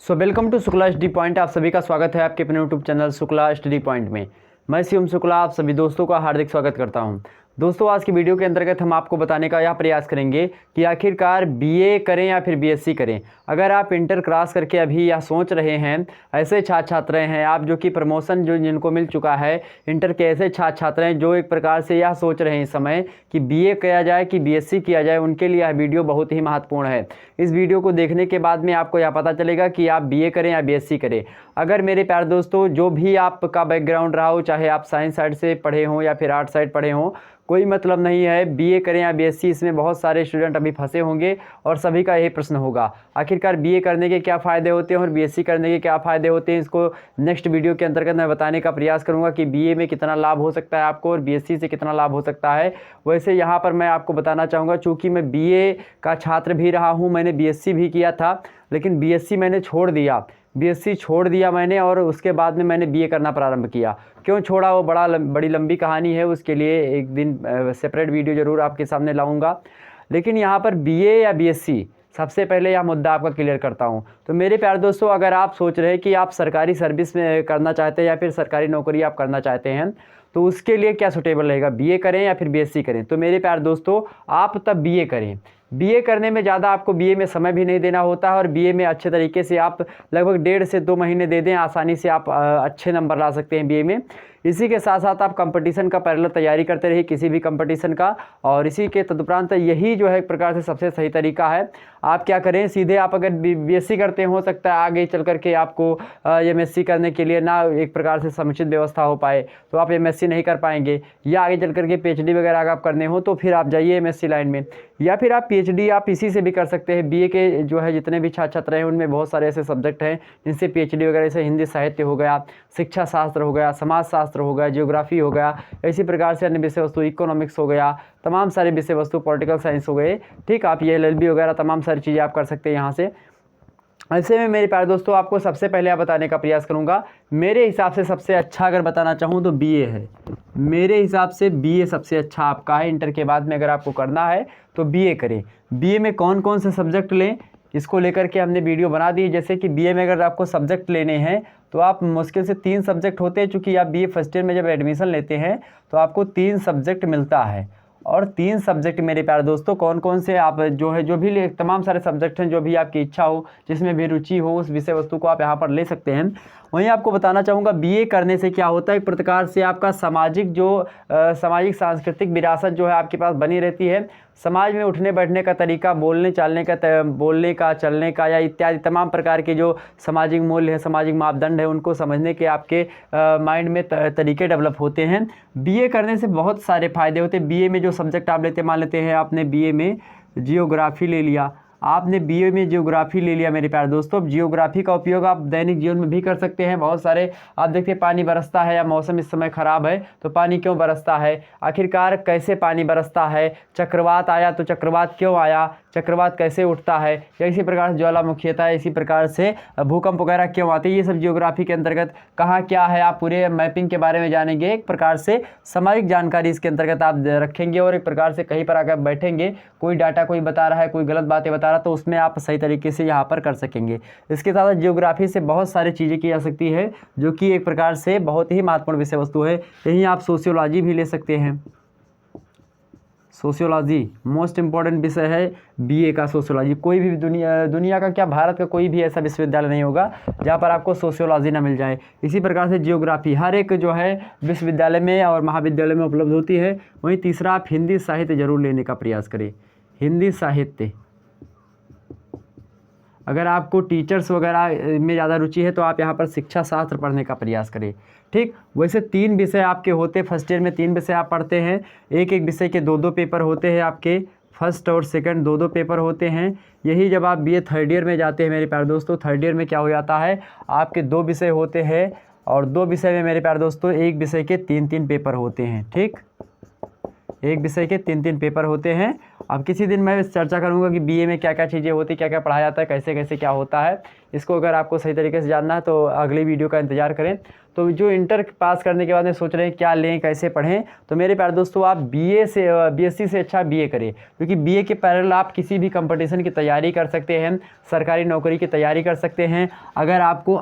Welcome to Shukla study point. आप सभी का स्वागत है आपके अपने YouTube channel Shukla study point में। मैं शिवम शुक्ला आप सभी दोस्तों का हार्दिक स्वागत करता हूं। दोस्तों, आज की वीडियो के अंतर्गत हम आपको बताने का यह प्रयास करेंगे कि आखिरकार बीए करें या फिर बीएससी करें। अगर आप इंटर क्रॉस करके अभी यह सोच रहे हैं, ऐसे छात्र छात्र हैं आप जो कि प्रमोशन जो जिनको मिल चुका है, इंटर के ऐसे छात्र छात्र हैं जो एक प्रकार से यह सोच रहे हैं इस समय कि बीए किया जाए कि बीएससी किया जाए, उनके लिए यह वीडियो बहुत ही महत्वपूर्ण है। इस वीडियो को देखने के बाद में आपको यह पता चलेगा कि आप बीए करें या बीएससी करें। अगर मेरे प्यारे दोस्तों, जो भी आपका बैकग्राउंड रहा हो, चाहे आप साइंस साइड से पढ़े हों या फिर आर्ट साइड पढ़े हों, कोई मतलब नहीं है बीए करें या बीएससी। इसमें बहुत सारे स्टूडेंट अभी फंसे होंगे और सभी का यही प्रश्न होगा, आखिरकार बीए करने के क्या फ़ायदे होते हैं और बीएससी करने के क्या फ़ायदे होते हैं। इसको नेक्स्ट वीडियो के अंतर्गत मैं बताने का प्रयास करूंगा कि बीए में कितना लाभ हो सकता है आपको और बीएससी से कितना लाभ हो सकता है। वैसे यहाँ पर मैं आपको बताना चाहूँगा, चूँकि मैं बीए का छात्र भी रहा हूँ, मैंने बीएससी भी किया था, लेकिन बीएससी मैंने छोड़ दिया। बीएससी छोड़ दिया मैंने और उसके बाद में मैंने बीए करना प्रारंभ किया। क्यों छोड़ा वो बड़ी लंबी कहानी है, उसके लिए एक दिन सेपरेट वीडियो ज़रूर आपके सामने लाऊंगा। लेकिन यहाँ पर बीए या बीएससी, सबसे पहले यह मुद्दा आपका क्लियर करता हूँ। तो मेरे प्यारे दोस्तों, अगर आप सोच रहे हैं कि आप सरकारी सर्विस में करना चाहते हैं या फिर सरकारी नौकरी आप करना चाहते हैं, तो उसके लिए क्या सुटेबल रहेगा, बीए करें या फिर बीएससी करें। तो मेरे प्यारे दोस्तों, आप तब बीए करें। बीए करने में ज़्यादा आपको बीए में समय भी नहीं देना होता है और बीए में अच्छे तरीके से आप लगभग 1.5 से 2 महीने दे दें, आसानी से आप अच्छे नंबर ला सकते हैं बीए में। इसी के साथ साथ आप कंपटीशन का पैरेलल तैयारी करते रहिए, किसी भी कंपटीशन का, और इसी के तदुपरांत यही जो है एक प्रकार से सबसे सही तरीका है। आप क्या करें, सीधे आप अगर बीएससी करते हैं, हो सकता है आगे चल करके आपको एमएससी करने के लिए ना एक प्रकार से समुचित व्यवस्था हो पाए, तो आप एमएससी नहीं कर पाएंगे, या आगे चल करके पीएचडी वगैरह अगर आप करने हो तो फिर आप जाइए एमएससी लाइन में, या फिर आप पीएचडी आप इसी से भी कर सकते हैं। बीए के जो है जितने भी छात्र छात्र हैं उनमें बहुत सारे ऐसे सब्जेक्ट हैं जिनसे पीएचडी वगैरह, जैसे हिंदी साहित्य हो गया, शिक्षा शास्त्र हो गया, समाज शास्त्र हो गया, जियोग्राफी हो गया, इसी प्रकार से अन्य विषय वस्तु, इकोनॉमिक्स हो गया, तमाम सारे विषय वस्तु, पॉलिटिकल साइंस हो गए, ठीक। आप ये एलएलबी वगैरह तमाम सारी चीज़ें आप कर सकते हैं यहाँ से। ऐसे में मेरे प्यारे दोस्तों, आपको सबसे पहले आप बताने का प्रयास करूंगा, मेरे हिसाब से सबसे अच्छा अगर बताना चाहूँ तो बीए है। मेरे हिसाब से बीए सबसे अच्छा आपका है। इंटर के बाद में अगर आपको करना है तो बीए करें। बीए में कौन कौन से सब्जेक्ट लें, इसको लेकर के हमने वीडियो बना दी है। जैसे कि बीए में अगर आपको सब्जेक्ट लेने हैं तो आप मुश्किल से 3 सब्जेक्ट होते हैं, चूँकि आप बीए फर्स्ट ईयर में जब एडमिशन लेते हैं तो आपको 3 सब्जेक्ट मिलता है। और 3 सब्जेक्ट मेरे प्यारे दोस्तों कौन कौन से, आप जो भी तमाम सारे सब्जेक्ट हैं, जो भी आपकी इच्छा हो, जिसमें भी रुचि हो, उस विषय वस्तु को आप यहाँ पर ले सकते हैं। वहीं आपको बताना चाहूँगा, बीए करने से क्या होता है, एक प्रकार से आपका सामाजिक सामाजिक सांस्कृतिक विरासत जो है आपके पास बनी रहती है। समाज में उठने बैठने का तरीका, बोलने का चलने का या इत्यादि तमाम प्रकार के जो सामाजिक मूल्य है, सामाजिक मापदंड है, उनको समझने के आपके माइंड में तरीके डेवलप होते हैं। बीए करने से बहुत सारे फ़ायदे होते हैं। बीए में जो सब्जेक्ट आप लेते, मान लेते हैं आपने बीए में जियोग्राफी ले लिया, आपने बीए में जियोग्राफी ले लिया मेरे प्यारे दोस्तों। अब जियोग्राफी का उपयोग आप दैनिक जीवन में भी कर सकते हैं। बहुत सारे आप देखते हैं, पानी बरसता है या मौसम इस समय ख़राब है तो पानी क्यों बरसता है, आखिरकार कैसे पानी बरसता है, चक्रवात आया तो चक्रवात क्यों आया, चक्रवात कैसे उठता है, या इसी प्रकार से ज्वालामुखी होता है, इसी प्रकार से भूकंप वगैरह क्यों आते हैं, ये सब जियोग्राफी के अंतर्गत कहाँ क्या है, आप पूरे मैपिंग के बारे में जानेंगे। एक प्रकार से सामाजिक जानकारी इसके अंतर्गत आप रखेंगे और एक प्रकार से कहीं पर आकर बैठेंगे, कोई डाटा कोई बता रहा है, कोई गलत बातें बता रहा है, तो उसमें आप सही तरीके से यहाँ पर कर सकेंगे। इसके साथ जियोग्राफी से बहुत सारी चीज़ें की जा सकती है, जो कि एक प्रकार से बहुत ही महत्वपूर्ण विषय वस्तु है। यहीं आप सोशियोलॉजी भी ले सकते हैं। सोशियोलॉजी मोस्ट इम्पॉर्टेंट विषय है बीए का। सोशियोलॉजी कोई भी दुनिया का क्या, भारत का कोई भी ऐसा विश्वविद्यालय नहीं होगा जहाँ पर आपको सोशियोलॉजी ना मिल जाए। इसी प्रकार से जियोग्राफी हर एक जो है विश्वविद्यालय में और महाविद्यालय में उपलब्ध होती है। वहीं तीसरा, आप हिंदी साहित्य जरूर लेने का प्रयास करें। हिंदी साहित्य, अगर आपको टीचर्स वगैरह में ज़्यादा रुचि है तो आप यहाँ पर शिक्षा शास्त्र पढ़ने का प्रयास करें, ठीक। वैसे 3 विषय आपके होते हैं, फर्स्ट ईयर में 3 विषय आप पढ़ते हैं। एक एक विषय के 2-2 पेपर होते हैं आपके, फर्स्ट और सेकंड 2-2 पेपर होते हैं। यही जब आप बीए थर्ड ईयर में जाते हैं मेरे प्यारे दोस्तों, थर्ड ईयर में क्या हो जाता है, आपके 2 विषय होते हैं और 2 विषय में मेरे प्यारे दोस्तों एक विषय के 3-3 पेपर होते हैं, ठीक। एक विषय के 3-3 पेपर होते हैं। अब किसी दिन मैं चर्चा करूंगा कि बीए में क्या क्या चीज़ें होती, क्या क्या पढ़ाया जाता है, कैसे कैसे क्या होता है। इसको अगर आपको सही तरीके से जानना है तो अगली वीडियो का इंतज़ार करें। तो जो इंटर पास करने के बाद में सोच रहे हैं क्या लें, कैसे पढ़ें, तो मेरे प्यारे दोस्तों आप बीएससी से अच्छा बीए करें, क्योंकि बीए के पैरेलल आप किसी भी कंपटीशन की तैयारी कर सकते हैं, सरकारी नौकरी की तैयारी कर सकते हैं। अगर आपको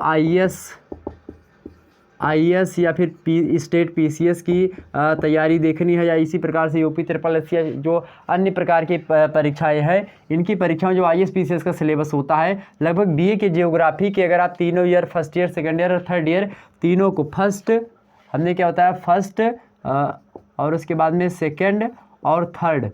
आईएएस या फिर स्टेट पीसीएस की तैयारी देखनी है, या इसी प्रकार से यूपी ट्रिपल एस या जो अन्य प्रकार की परीक्षाएं हैं, इनकी परीक्षाओं जो आईएएस पीसीएस का सिलेबस होता है, लगभग बीए के जियोग्राफी के अगर आप तीनों year, first year, second year और थर्ड ईयर, तीनों को हमने क्या होता है फर्स्ट और उसके बाद में सेकेंड और थर्ड,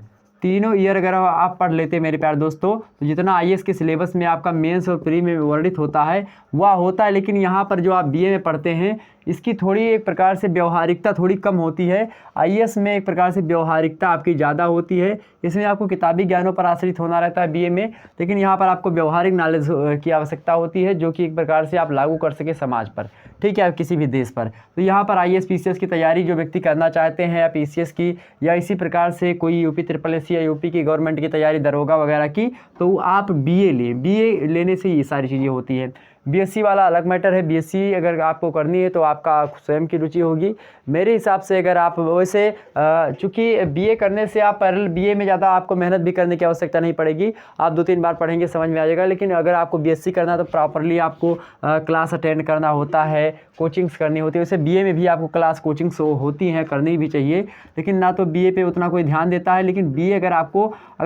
तीनों ईयर अगर आप पढ़ लेते हैं मेरे प्यारे दोस्तों, तो जितना आईएएस के सिलेबस में आपका मेंस और प्री में वर्णित होता है वह होता है। लेकिन यहाँ पर जो आप बीए में पढ़ते हैं इसकी थोड़ी एक प्रकार से व्यवहारिकता थोड़ी कम होती है। आईएएस में एक प्रकार से व्यवहारिकता आपकी ज़्यादा होती है, इसमें आपको किताबी ज्ञानों पर आश्रित होना रहता है बीए में, लेकिन यहाँ पर आपको व्यवहारिक नॉलेज की आवश्यकता होती है, जो कि एक प्रकार से आप लागू कर सके समाज पर, ठीक है, किसी भी देश पर। तो यहाँ पर आईएएस पीसीएस की तैयारी जो व्यक्ति करना चाहते हैं, या पीसीएस की, या इसी प्रकार से कोई यूपी ट्रिपल एस या यूपी की गवर्नमेंट की तैयारी, दरोगा वगैरह की, तो आप बीए लें। बीए लेने से ये सारी चीज़ें होती हैं। बीएससी वाला अलग मैटर है। बीएससी अगर आपको करनी है तो आपका स्वयं की रुचि होगी। मेरे हिसाब से अगर आप वैसे चूँकि बीए करने से आप पैरेलल बीए में ज़्यादा आपको मेहनत भी करने की आवश्यकता नहीं पड़ेगी, आप 2-3 बार पढ़ेंगे समझ में आ जाएगा। लेकिन अगर आपको बीएससी करना है तो प्रॉपरली आपको क्लास अटेंड करना होता है, कोचिंग्स करनी होती है। वैसे बीए में भी आपको क्लास कोचिंग्स होती हैं, करनी भी चाहिए, लेकिन ना तो बीए पे उतना कोई ध्यान देता है। लेकिन बीए अगर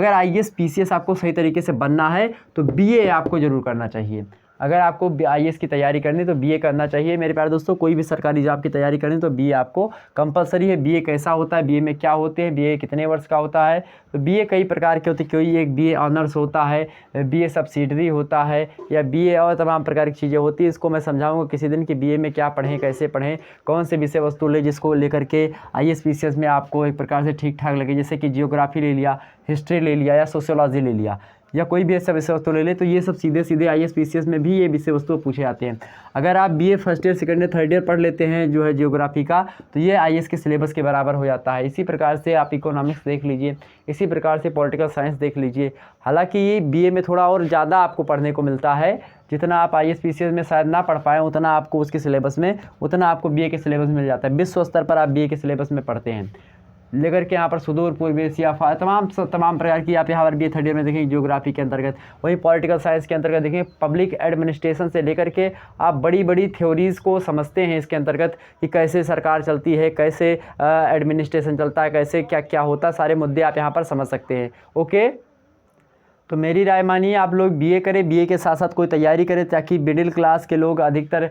आईएएस पीसीएस आपको सही तरीके से बनना है तो बीए आपको ज़रूर करना चाहिए। अगर आपको आईएएस की तैयारी करनी है तो बीए करना चाहिए मेरे प्यारे दोस्तों। कोई भी सरकारी जॉब की तैयारी करनी तो बीए आपको कंपलसरी है। बीए कैसा होता है, बीए में क्या होते हैं, बीए कितने वर्ष का होता है, तो बीए कई प्रकार के होते हैं। कोई एक बीए ऑनर्स होता है, बीए सब्सिडरी होता है, या बीए और तमाम प्रकार की चीज़ें होती है। इसको मैं समझाऊंगा किसी दिन कि बीए में क्या पढ़ें, कैसे पढ़ें, कौन से विषय वस्तु ले जिसको लेकर के आईएएस पीसीएस में आपको एक प्रकार से ठीक ठाक लगे। जैसे कि जियोग्राफी ले लिया, हिस्ट्री ले लिया, या सोशियोलॉजी ले लिया, या कोई भी ऐसा विषय वस्तु ले ले, तो ये सब सीधे सीधे आईएएस पीसीएस में भी ये विषय वस्तु पूछे जाते हैं। अगर आप BA first year, second year, third year पढ़ लेते हैं जो है जियोग्राफी का, तो ये आईएएस के सिलेबस के बराबर हो जाता है। इसी प्रकार से आप इकोनॉमिक्स देख लीजिए, इसी प्रकार से पॉलिटिकल साइंस देख लीजिए। हालांकि ये बीए में थोड़ा और ज़्यादा आपको पढ़ने को मिलता है, जितना आप आईएएस पीसीएस में शायद ना पढ़ पाएँ उतना आपको उसके सिलेबस में, उतना आपको बीए के सिलेबस में मिल जाता है। विश्व स्तर पर आप बीए के सिलेबस में पढ़ते हैं। लेकर के यहाँ पर सुदूर पूर्व एशिया तमाम प्रकार की आप यहाँ पर बीए थर्ड ईयर में देखें जियोग्राफी के अंतर्गत, वहीं पॉलिटिकल साइंस के अंतर्गत देखें पब्लिक एडमिनिस्ट्रेशन से लेकर के आप बड़ी बड़ी थ्योरीज़ को समझते हैं इसके अंतर्गत, कि कैसे सरकार चलती है, कैसे एडमिनिस्ट्रेशन चलता है, कैसे क्या क्या होता है, सारे मुद्दे आप यहाँ पर समझ सकते हैं। ओके, तो मेरी राय मानिए आप लोग बीए करें, बीए के साथ साथ कोई तैयारी करें, ताकि मिडिल क्लास के लोग अधिकतर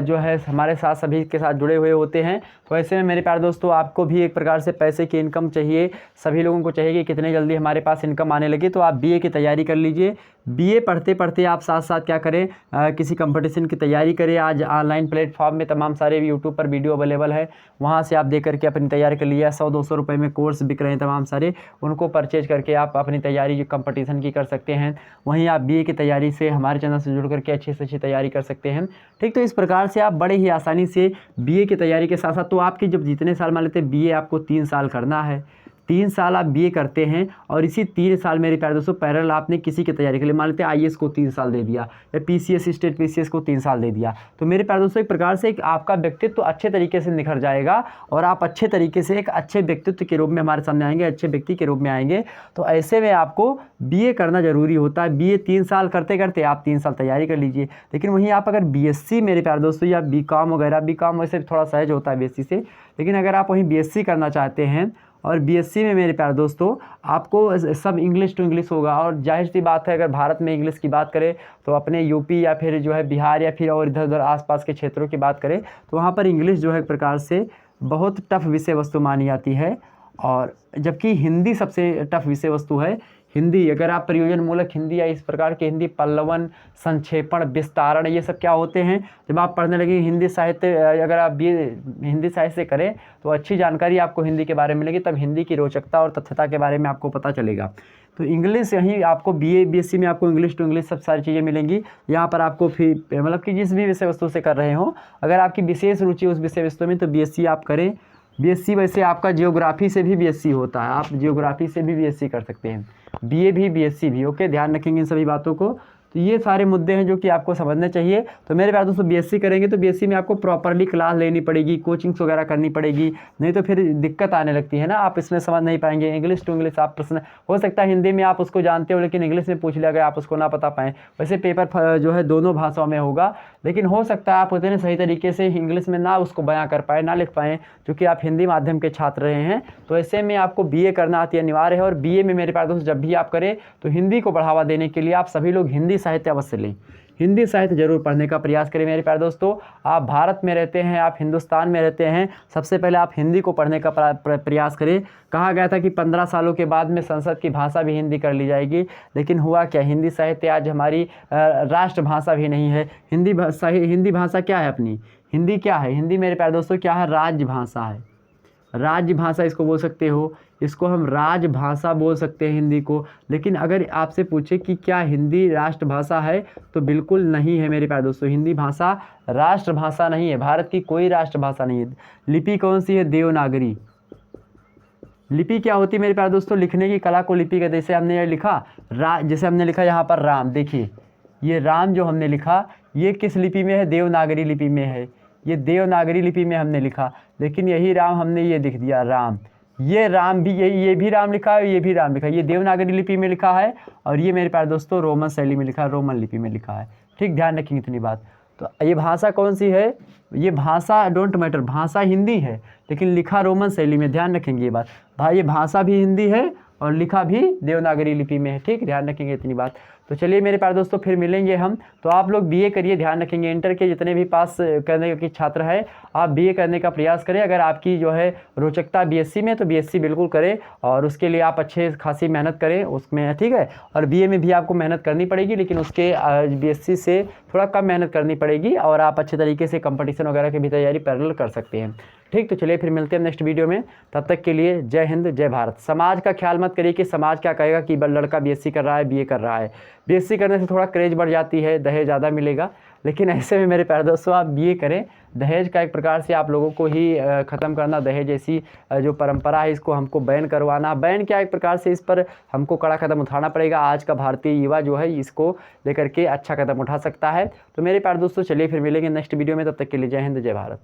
जो है हमारे साथ सभी के साथ जुड़े हुए होते हैं। तो ऐसे में मेरे प्यारे दोस्तों आपको भी एक प्रकार से पैसे की इनकम चाहिए, सभी लोगों को चाहिए कि कितने जल्दी हमारे पास इनकम आने लगे। तो आप बीए की तैयारी कर लीजिए। बीए पढ़ते पढ़ते आप साथ साथ क्या करें, किसी कंपटीशन की तैयारी करें। आज ऑनलाइन प्लेटफॉर्म में तमाम सारे यूट्यूब पर वीडियो अवेलेबल है, वहाँ से आप देख करके अपनी तैयारी कर लीजिए। 100-200 रुपये में कोर्स बिक रहे हैं तमाम सारे, उनको परचेज करके आप अपनी तैयारी जो कंपटीशन की कर सकते हैं। वहीं आप बीए की तैयारी से हमारे चैनल से जुड़ करके अच्छी से अच्छी तैयारी कर सकते हैं। ठीक, तो इस प्रकार से आप बड़े ही आसानी से बीए की तैयारी के साथ साथ, तो आपके जब जितने साल मान लेते हैं बीए आपको 3 साल करना है, 3 साल आप बीए करते हैं, और इसी 3 साल मेरे प्यारे दोस्तों पैरेलल आपने किसी की तैयारी के लिए मान लेते हैं आईएएस को 3 साल दे दिया, या पीसीएस स्टेट पीसीएस को 3 साल दे दिया, तो मेरे प्यारे दोस्तों एक प्रकार से एक आपका व्यक्तित्व तो अच्छे तरीके से निखर जाएगा, और आप अच्छे तरीके से एक अच्छे व्यक्तित्व के रूप में हमारे सामने आएंगे, अच्छे व्यक्ति के रूप में आएंगे। तो ऐसे में आपको बीए करना जरूरी होता है। बीए 3 साल करते करते आप 3 साल तैयारी कर लीजिए। लेकिन वहीं आप अगर बीएससी मेरे प्यारे दोस्तों, या बीकॉम वगैरह, बीकॉम वैसे थोड़ा सहज होता है बीएससी से, लेकिन अगर आप वहीं बीएससी करना चाहते हैं, और बीएससी में मेरे प्यारे दोस्तों आपको सब इंग्लिश टू इंग्लिश होगा। और जाहिर सी बात है अगर भारत में इंग्लिश की बात करें तो अपने यूपी या फिर जो है बिहार या फिर और इधर उधर आसपास के क्षेत्रों की बात करें तो वहाँ पर इंग्लिश जो है एक प्रकार से बहुत टफ विषय वस्तु मानी जाती है। और जबकि हिंदी सबसे टफ विषय वस्तु है। हिंदी अगर आप प्रयोजन मूलक हिंदी या इस प्रकार की हिंदी, पल्लवन, संक्षेपण, विस्तारण, ये सब क्या होते हैं, जब आप पढ़ने लगे हिंदी साहित्य, अगर आप हिंदी साहित्य से करें तो अच्छी जानकारी आपको हिंदी के बारे में मिलेगी, तब हिंदी की रोचकता और तथ्यता के बारे में आपको पता चलेगा। तो इंग्लिश यहीं आपको बीए बीएससी में आपको इंग्लिश टू इंग्लिश सब सारी चीज़ें मिलेंगी। यहाँ पर आपको फिर मतलब कि जिस भी विषय वस्तु से कर रहे हो, अगर आपकी विशेष रुचि उस विषय वस्तु में, तो बीएससी आप करें। बीएससी वैसे आपका जियोग्राफी से भी बीएससी होता है, आप जियोग्राफी से भी बीएससी कर सकते हैं, बीए भी बीएससी भी। ओके, ध्यान रखेंगे इन सभी बातों को। तो ये सारे मुद्दे हैं जो कि आपको समझने चाहिए। तो मेरे प्यारे दोस्तों, बीएससी करेंगे तो बीएससी में आपको प्रॉपरली क्लास लेनी पड़ेगी, कोचिंग्स वगैरह करनी पड़ेगी, नहीं तो फिर दिक्कत आने लगती है ना, आप इसमें समझ नहीं पाएंगे। इंग्लिश टू इंग्लिश आप प्रश्न, हो सकता है हिंदी में आप उसको जानते हो लेकिन इंग्लिश में पूछ लिया गया आप उसको ना पता पाएँ। वैसे पेपर जो है दोनों भाषाओं में होगा, लेकिन हो सकता है आप उतने सही तरीके से इंग्लिश में ना उसको बयां कर पाए, ना लिख पाएँ, क्योंकि आप हिंदी माध्यम के छात्र रहे हैं। तो ऐसे में आपको बीए करना अति अनिवार्य है। और बीए में मेरे प्यारे दोस्त जब भी आप करें तो हिंदी को बढ़ावा देने के लिए आप सभी लोग हिंदी साहित्य अवश्य लें, हिंदी साहित्य जरूर पढ़ने का प्रयास करें मेरे प्यारे दोस्तों। आप भारत में रहते हैं, आप हिंदुस्तान में रहते हैं, सबसे पहले आप हिंदी को पढ़ने का प्रयास करें। कहा गया था कि 15 सालों के बाद में संसद की भाषा भी हिंदी कर ली जाएगी, लेकिन हुआ क्या, हिंदी साहित्य आज हमारी राष्ट्रभाषा भी नहीं है। हिंदी भाषा क्या है अपनी, हिंदी क्या है, हिंदी मेरे प्यारे दोस्तों क्या है, राजभाषा है, राजभाषा इसको बोल सकते हो, इसको हम राजभाषा बोल सकते हैं हिंदी को। लेकिन अगर आपसे पूछे कि क्या हिंदी राष्ट्रभाषा है, तो बिल्कुल नहीं है मेरे प्यारे दोस्तों, हिंदी भाषा राष्ट्रभाषा नहीं है, भारत की कोई राष्ट्रभाषा नहीं है। लिपि कौन सी है, देवनागरी। लिपि क्या होती है मेरे प्यारे दोस्तों, लिखने की कला को लिपि कहते हैं। जैसे हमने ये लिखा जैसे हमने लिखा यहाँ पर राम, देखिए ये राम जो हमने लिखा ये किस लिपि में है, देवनागरी लिपि में है, ये देवनागरी लिपि में हमने लिखा। लेकिन यही राम हमने ये लिख दिया राम, ये राम भी ये भी राम लिखा है, ये भी राम लिखा है, ये देवनागरी लिपि में लिखा है और ये मेरे प्यारे दोस्तों रोमन शैली में लिखा है, रोमन लिपि में लिखा है। ठीक, ध्यान रखेंगे इतनी बात। तो ये भाषा कौन सी है, ये भाषा डोंट मैटर, भाषा हिंदी है लेकिन लिखा रोमन शैली में, ध्यान रखेंगे ये बात। भाई ये भाषा भी हिंदी है और लिखा भी देवनागरी लिपि में है। ठीक, ध्यान रखेंगे इतनी बात। तो चलिए मेरे प्यारे दोस्तों फिर मिलेंगे हम। तो आप लोग बीए करिए, ध्यान रखेंगे इंटर के जितने भी पास करने के छात्र हैं आप बीए करने का प्रयास करें। अगर आपकी जो है रोचकता बीएससी में तो बीएससी बिल्कुल करें और उसके लिए आप अच्छे खासी मेहनत करें उसमें, ठीक है। और बीए में भी आपको मेहनत करनी पड़ेगी लेकिन उसके बीएससी से थोड़ा कम मेहनत करनी पड़ेगी और आप अच्छे तरीके से कंपटीशन वगैरह की भी तैयारी पैरेलल कर सकते हैं। ठीक, तो चलिए फिर मिलते हैं नेक्स्ट वीडियो में, तब तक के लिए जय हिंद जय भारत। समाज का ख्याल मत करिए कि समाज क्या कहेगा कि लड़का बीएससी कर रहा है, बीए कर रहा है। बीएससी करने से थोड़ा क्रेज बढ़ जाती है, दहेज ज़्यादा मिलेगा, लेकिन ऐसे में मेरे प्यारे दोस्तों आप बीए करें। दहेज का एक प्रकार से आप लोगों को ही ख़त्म करना, दहेज जैसी जो परंपरा है इसको हमको बैन करवाना, बैन क्या एक प्रकार से इस पर हमको कड़ा कदम उठाना पड़ेगा। आज का भारतीय युवा जो है इसको लेकर के अच्छा कदम उठा सकता है। तो मेरे प्यारे दोस्तों चलिए फिर मिलेंगे नेक्स्ट वीडियो में, तब तक के लिए जय हिंद जय भारत।